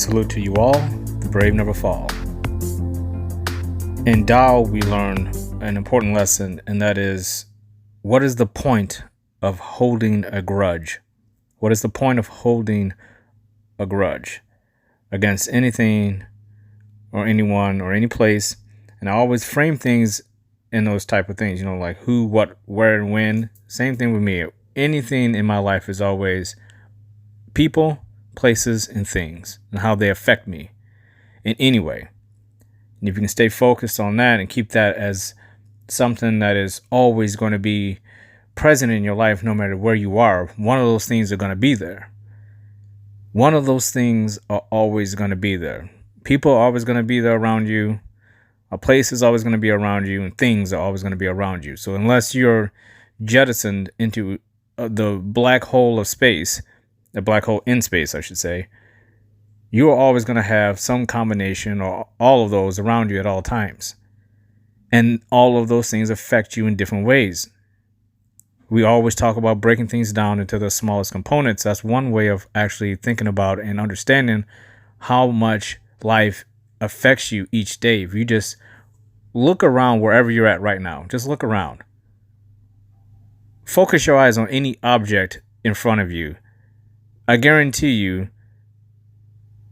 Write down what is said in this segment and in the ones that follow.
salute to you all. The brave never fall. In Tao, we learn an important lesson, and that is, what is the point of holding a grudge? What is the point of holding a grudge against anything or anyone or any place? And I always frame things in those type of things, like who, what, where, and when. Same thing with me. Anything in my life is always people, places, and things, and how they affect me in any way. And if you can stay focused on that and keep that as something that is always going to be present in your life, no matter where you are, one of those things are going to be there. One of those things are always going to be there. People are always going to be there around you. A place is always going to be around you, and things are always going to be around you. So unless you're jettisoned into the black hole of space, the black hole in space, I should say, you are always going to have some combination or all of those around you at all times. And all of those things affect you in different ways. We always talk about breaking things down into the smallest components. That's one way of actually thinking about and understanding how much life affects you each day. If you just look around wherever you're at right now, just look around. Focus your eyes on any object in front of you. I guarantee you,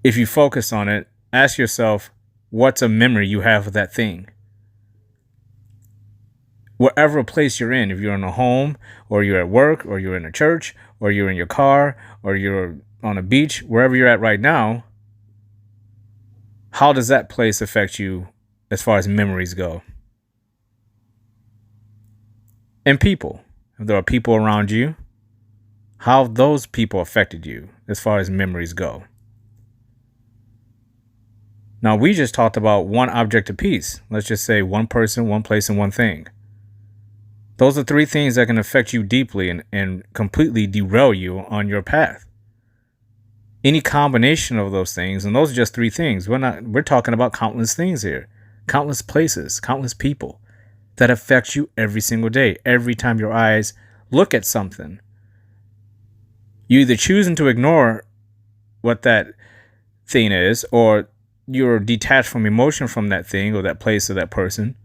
if you focus on it, ask yourself, what's a memory you have of that thing? Whatever place you're in, if you're in a home, or you're at work, or you're in a church, or you're in your car, or you're on a beach, wherever you're at right now, how does that place affect you as far as memories go? And people, if there are people around you, how those people affected you as far as memories go. Now, we just talked about one object apiece. Let's just say one person, one place, and one thing. Those are three things that can affect you deeply and completely derail you on your path. Any combination of those things, and those are just three things. We're talking about countless things here. Countless places, countless people that affect you every single day. Every time your eyes look at something, you either choosing to ignore what that thing is, or you're detached from emotion from that thing or that place or that person.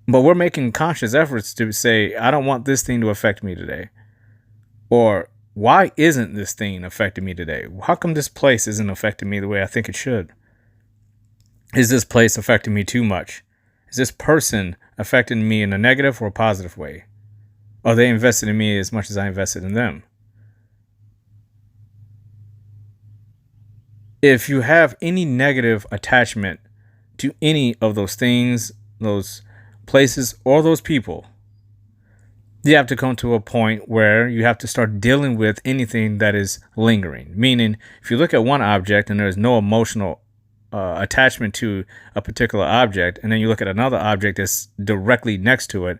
But we're making conscious efforts to say, I don't want this thing to affect me today. Or, why isn't this thing affecting me today? How come this place isn't affecting me the way I think it should? Is this place affecting me too much? Is this person affecting me in a negative or a positive way? Are they invested in me as much as I invested in them? If you have any negative attachment to any of those things, those places, or those people, you have to come to a point where you have to start dealing with anything that is lingering. Meaning, if you look at one object and there's no emotional attachment to a particular object, and then you look at another object that's directly next to it,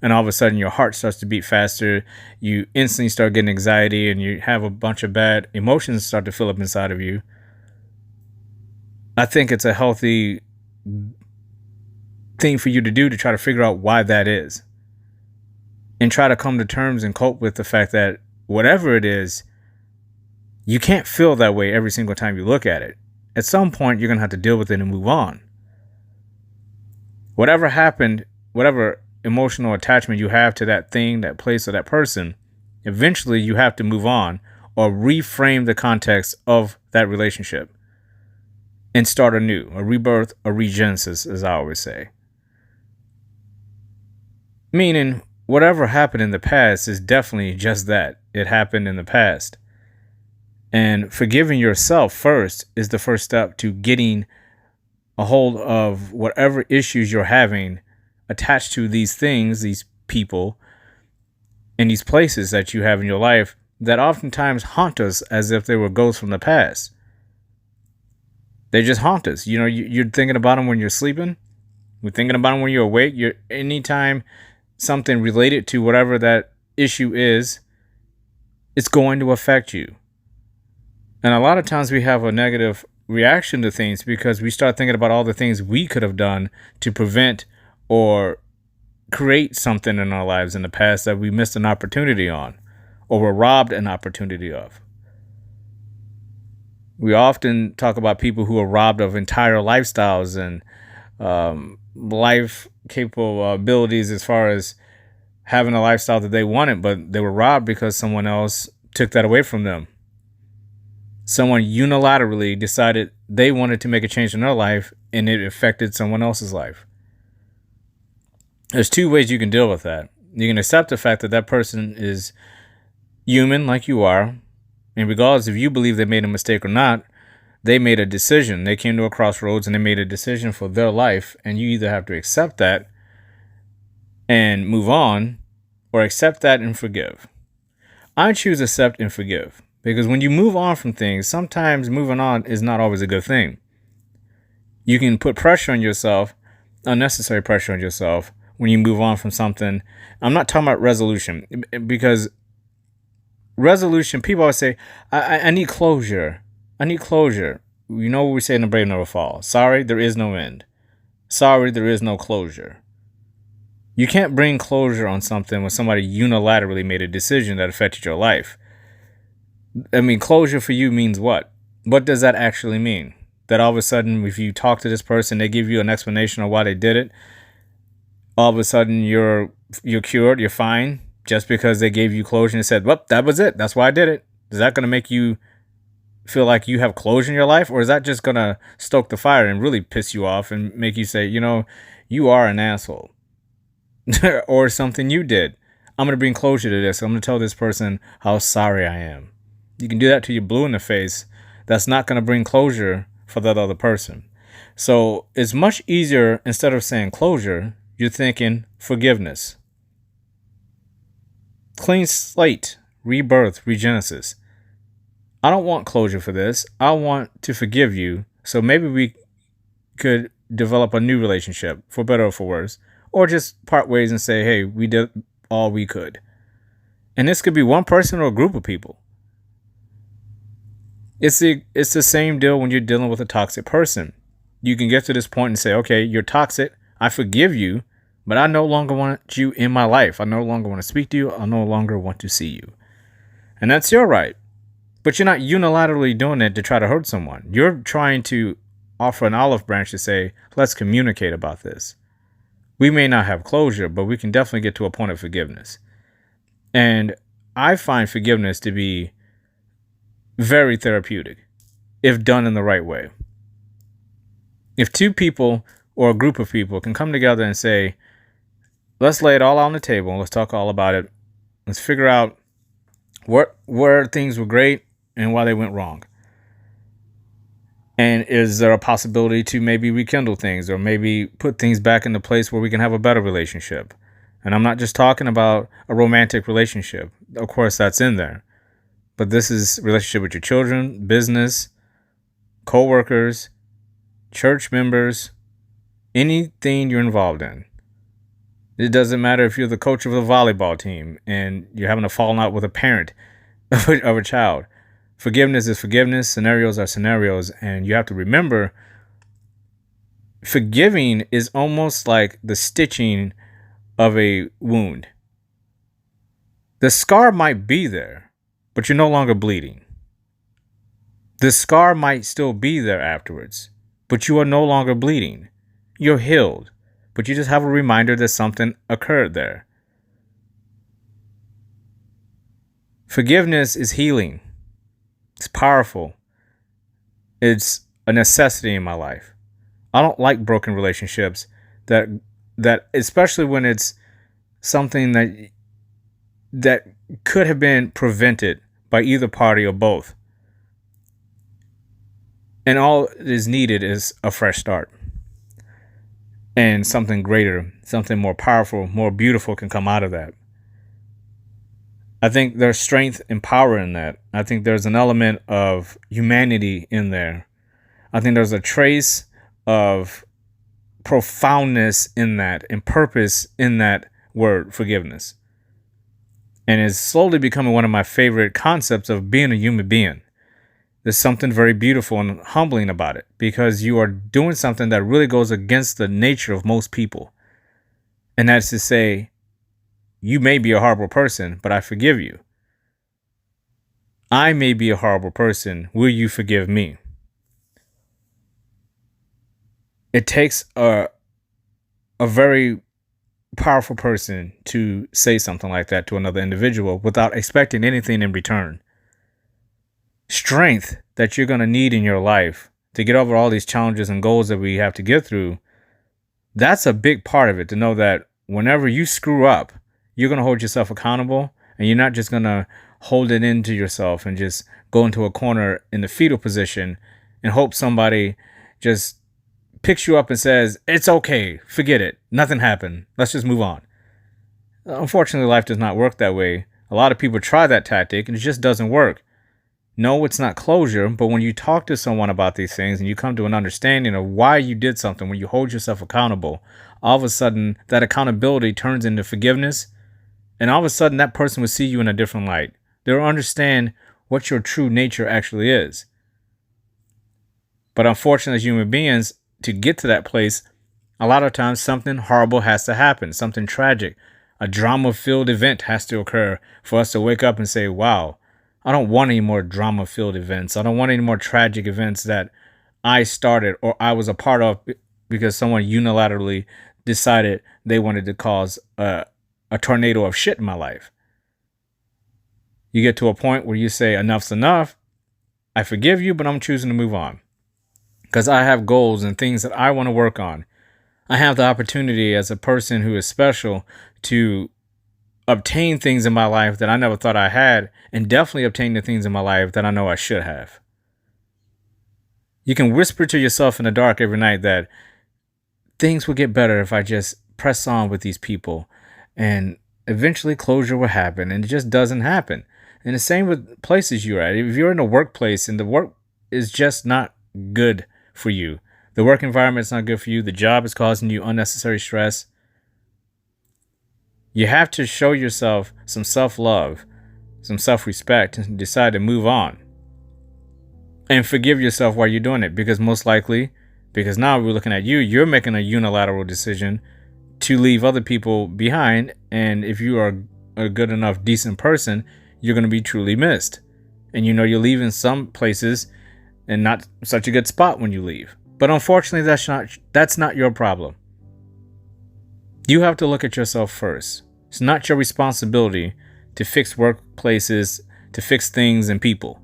and all of a sudden your heart starts to beat faster, you instantly start getting anxiety, and you have a bunch of bad emotions start to fill up inside of you. I think it's a healthy thing for you to do to try to figure out why that is. And try to come to terms and cope with the fact that whatever it is, you can't feel that way every single time you look at it. At some point, you're going to have to deal with it and move on. Whatever happened, whatever emotional attachment you have to that thing, that place, or that person, eventually you have to move on or reframe the context of that relationship and start anew, a rebirth, a regenesis, as I always say. Meaning, whatever happened in the past is definitely just that. It happened in the past. And forgiving yourself first is the first step to getting a hold of whatever issues you're having attached to these things, these people, and these places that you have in your life that oftentimes haunt us as if they were ghosts from the past. They just haunt us. You're thinking about them when you're sleeping. You're thinking about them when you're awake. Anytime something related to whatever that issue is, it's going to affect you. And a lot of times we have a negative reaction to things because we start thinking about all the things we could have done to prevent or create something in our lives in the past that we missed an opportunity on or were robbed an opportunity of. We often talk about people who are robbed of entire lifestyles and life capable abilities as far as having a lifestyle that they wanted, but they were robbed because someone else took that away from them. Someone unilaterally decided they wanted to make a change in their life and it affected someone else's life. There's two ways you can deal with that. You can accept the fact that that person is human like you are, and regardless if you believe they made a mistake or not, they made a decision. They came to a crossroads and they made a decision for their life, and you either have to accept that and move on or accept that and forgive. I choose accept and forgive because when you move on from things, sometimes moving on is not always a good thing. You can put pressure on yourself, unnecessary pressure on yourself, when you move on from something. I'm not talking about resolution, because resolution, people always say, I need closure. I need closure. You know what we say in The Brave Never Fall. Sorry, there is no end. Sorry, there is no closure. You can't bring closure on something when somebody unilaterally made a decision that affected your life. I mean, closure for you means what? What does that actually mean? That all of a sudden, if you talk to this person, they give you an explanation of why they did it, all of a sudden you're cured, you're fine, just because they gave you closure and said, well, that was it. That's why I did it. Is that going to make you feel like you have closure in your life? Or is that just going to stoke the fire and really piss you off and make you say, you are an asshole or something you did? I'm going to bring closure to this. I'm going to tell this person how sorry I am. You can do that till you're blue in the face. That's not going to bring closure for that other person. So it's much easier, instead of saying closure, you're thinking forgiveness. Clean slate, rebirth, regenesis. I don't want closure for this. I want to forgive you. So maybe we could develop a new relationship, for better or for worse, or just part ways and say, hey, we did all we could. And this could be one person or a group of people. It's the same deal when you're dealing with a toxic person. You can get to this point and say, okay, you're toxic. I forgive you, but I no longer want you in my life. I no longer want to speak to you. I no longer want to see you. And that's your right. But you're not unilaterally doing it to try to hurt someone. You're trying to offer an olive branch to say, let's communicate about this. We may not have closure, but we can definitely get to a point of forgiveness. And I find forgiveness to be very therapeutic if done in the right way. If two people or a group of people can come together and say, let's lay it all out on the table, let's talk all about it, let's figure out where things were great and why they went wrong. And is there a possibility to maybe rekindle things or maybe put things back into place where we can have a better relationship? And I'm not just talking about a romantic relationship. Of course, that's in there. But this is relationship with your children, business, co-workers, church members, anything you're involved in. It doesn't matter if you're the coach of a volleyball team and you're having a falling out with a parent of a child. Forgiveness is forgiveness. Scenarios are scenarios. And you have to remember, forgiving is almost like the stitching of a wound. The scar might be there, but you're no longer bleeding. The scar might still be there afterwards, but you are no longer bleeding. You're healed, but you just have a reminder that something occurred there. Forgiveness is healing. It's powerful. It's a necessity in my life. I don't like broken relationships that especially when it's something that could have been prevented by either party or both. And all is needed is a fresh start. And something greater, something more powerful, more beautiful can come out of that. I think there's strength and power in that. I think there's an element of humanity in there. I think there's a trace of profoundness in that and purpose in that word, forgiveness. And it's slowly becoming one of my favorite concepts of being a human being. There's something very beautiful and humbling about it because you are doing something that really goes against the nature of most people. And that's to say, you may be a horrible person, but I forgive you. I may be a horrible person. Will you forgive me? It takes a very powerful person to say something like that to another individual without expecting anything in return. Strength that you're going to need in your life to get over all these challenges and goals that we have to get through, that's a big part of it, to know that whenever you screw up, you're going to hold yourself accountable, and you're not just going to hold it into yourself and just go into a corner in the fetal position and hope somebody just picks you up and says, it's okay, forget it, nothing happened, let's just move on. Unfortunately, life does not work that way. A lot of people try that tactic and it just doesn't work. No, it's not closure, but when you talk to someone about these things and you come to an understanding of why you did something, when you hold yourself accountable, all of a sudden that accountability turns into forgiveness, and all of a sudden that person will see you in a different light. They'll understand what your true nature actually is. But unfortunately, as human beings, to get to that place, a lot of times something horrible has to happen, something tragic. A drama-filled event has to occur for us to wake up and say, wow, I don't want any more drama-filled events. I don't want any more tragic events that I started or I was a part of because someone unilaterally decided they wanted to cause a tornado of shit in my life. You get to a point where you say, enough's enough. I forgive you, but I'm choosing to move on. Because I have goals and things that I want to work on. I have the opportunity as a person who is special to obtain things in my life that I never thought I had, and definitely obtain the things in my life that I know I should have. You can whisper to yourself in the dark every night that things will get better if I just press on with these people, and eventually closure will happen, and it just doesn't happen. And the same with places you're at. If you're in a workplace and the work is just not good for you, the work environment is not good for you, the job is causing you unnecessary stress, you have to show yourself some self-love, some self-respect, and decide to move on. And forgive yourself while you're doing it, because most likely, because now we're looking at you, you're making a unilateral decision to leave other people behind. And if you are a good enough, decent person, you're going to be truly missed. And you know you're leaving some places and not such a good spot when you leave. But unfortunately, that's not your problem. You have to look at yourself first. It's not your responsibility to fix workplaces, to fix things and people.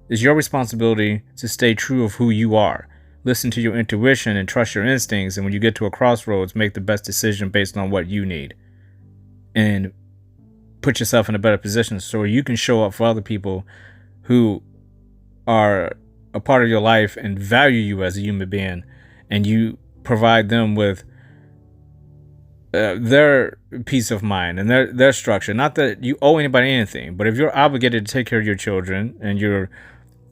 It's your responsibility to stay true of who you are. Listen to your intuition and trust your instincts. And when you get to a crossroads, make the best decision based on what you need. And put yourself in a better position so you can show up for other people who are a part of your life and value you as a human being. And you provide them with their peace of mind and their structure. Not that you owe anybody anything, but if you're obligated to take care of your children and you're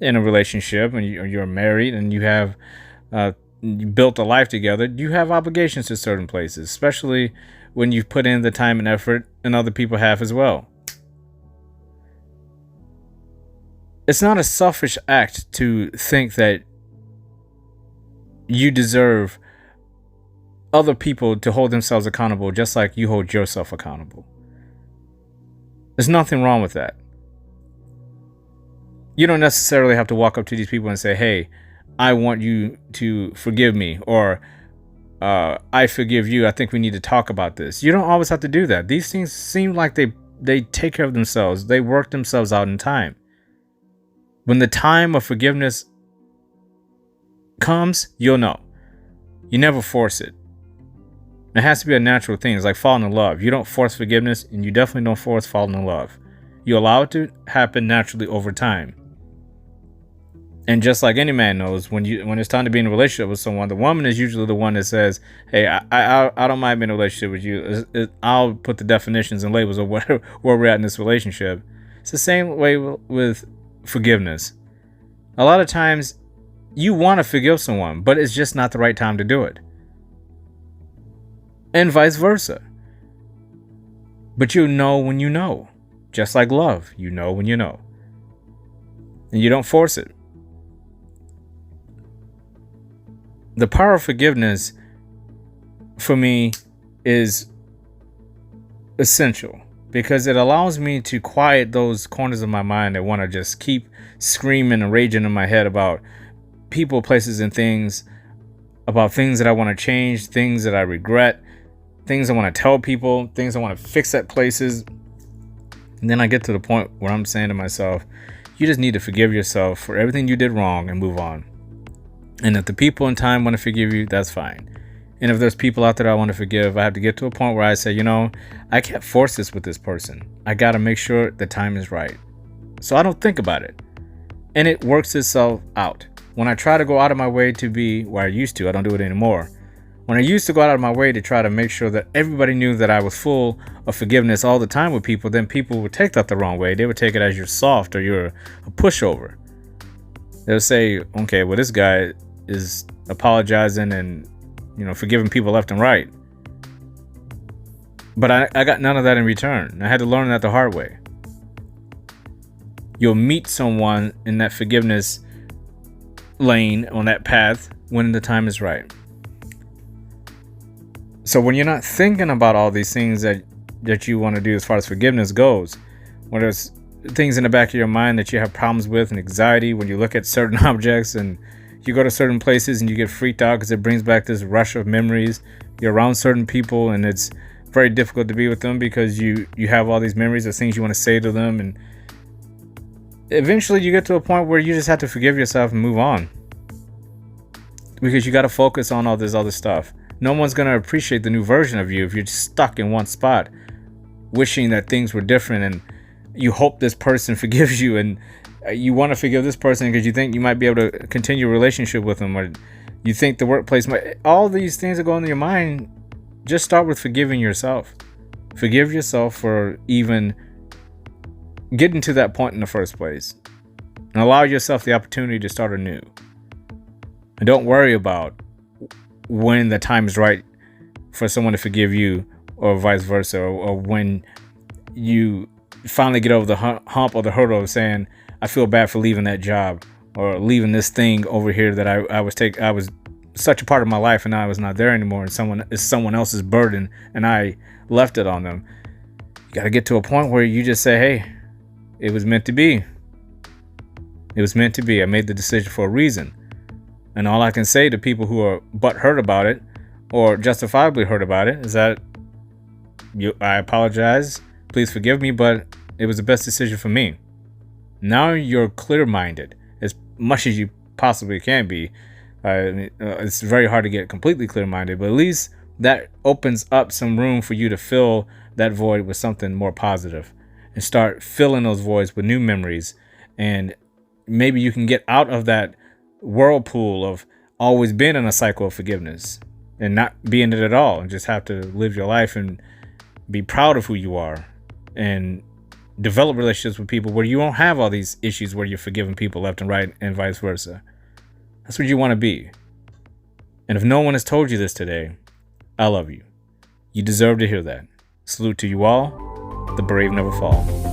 in a relationship and you're married and you have you built a life together, you have obligations to certain places, especially when you've put in the time and effort and other people have as well. It's not a selfish act to think that you deserve other people to hold themselves accountable just like you hold yourself accountable. There's nothing wrong with that. You don't necessarily have to walk up to these people and say, hey, I want you to forgive me, or I forgive you. I think we need to talk about this. You don't always have to do that. These things seem like they take care of themselves. They work themselves out in time. When the time of forgiveness comes, you'll know. You never force it. It has to be a natural thing. It's like falling in love. You don't force forgiveness, and you definitely don't force falling in love. You allow it to happen naturally over time. And just like any man knows, when it's time to be in a relationship with someone, the woman is usually the one that says, hey, I don't mind being in a relationship with you. I'll put the definitions and labels of where we're at in this relationship. It's the same way with forgiveness. A lot of times you want to forgive someone, but it's just not the right time to do it. And vice versa. But you know when you know. Just like love, you know when you know. And you don't force it. The power of forgiveness, for me, is essential. because it allows me to quiet those corners of my mind that want to just keep screaming and raging in my head about people, places, and things, about things that I want to change, things that I regret, things I want to tell people, things I want to fix at places. And then I get to the point where I'm saying to myself, you just need to forgive yourself for everything you did wrong and move on. And if the people in time want to forgive you, that's fine. And if there's people out there I want to forgive, I have to get to a point where I say, I can't force this with this person. I got to make sure the time is right. So I don't think about it. And it works itself out. When I try to go out of my way to be where I used to, I don't do it anymore. When I used to go out of my way to try to make sure that everybody knew that I was full of forgiveness all the time with people, then people would take that the wrong way. They would take it as you're soft or you're a pushover. They'll say, okay, well, this guy is apologizing and forgiving people left and right. But I got none of that in return. I had to learn that the hard way. You'll meet someone in that forgiveness lane, on that path, when the time is right. So when you're not thinking about all these things that you want to do as far as forgiveness goes, when there's things in the back of your mind that you have problems with and anxiety, when you look at certain objects and you go to certain places and you get freaked out because it brings back this rush of memories, you're around certain people and it's very difficult to be with them because you have all these memories of things you want to say to them, and eventually you get to a point where you just have to forgive yourself and move on, because you got to focus on all this other stuff. No one's going to appreciate the new version of you if you're stuck in one spot wishing that things were different, and you hope this person forgives you, and you want to forgive this person because you think you might be able to continue a relationship with them, or you think the workplace might. All these things that go into your mind. Just start with forgiving yourself. Forgive yourself for even getting to that point in the first place, and allow yourself the opportunity to start anew. And don't worry about when the time is right for someone to forgive you, or vice versa, or when you finally get over the hump or the hurdle of saying, I feel bad for leaving that job or leaving this thing over here that I was such a part of my life, and now I was not there anymore, and it's someone else's burden and I left it on them. You got to get to a point where you just say, hey, it was meant to be. It was meant to be. I made the decision for a reason. And all I can say to people who are butthurt about it, or justifiably hurt about it, is that I apologize. Please forgive me, but it was the best decision for me. Now you're clear-minded as much as you possibly can be. It's very hard to get completely clear-minded, but at least that opens up some room for you to fill that void with something more positive, and start filling those voids with new memories. And maybe you can get out of that whirlpool of always being in a cycle of forgiveness and not being it at all, and just have to live your life and be proud of who you are, and develop relationships with people where you won't have all these issues where you're forgiving people left and right, and vice versa. That's what you want to be. And if no one has told you this today, I love you. You deserve to hear that. Salute to you all. The brave never fall.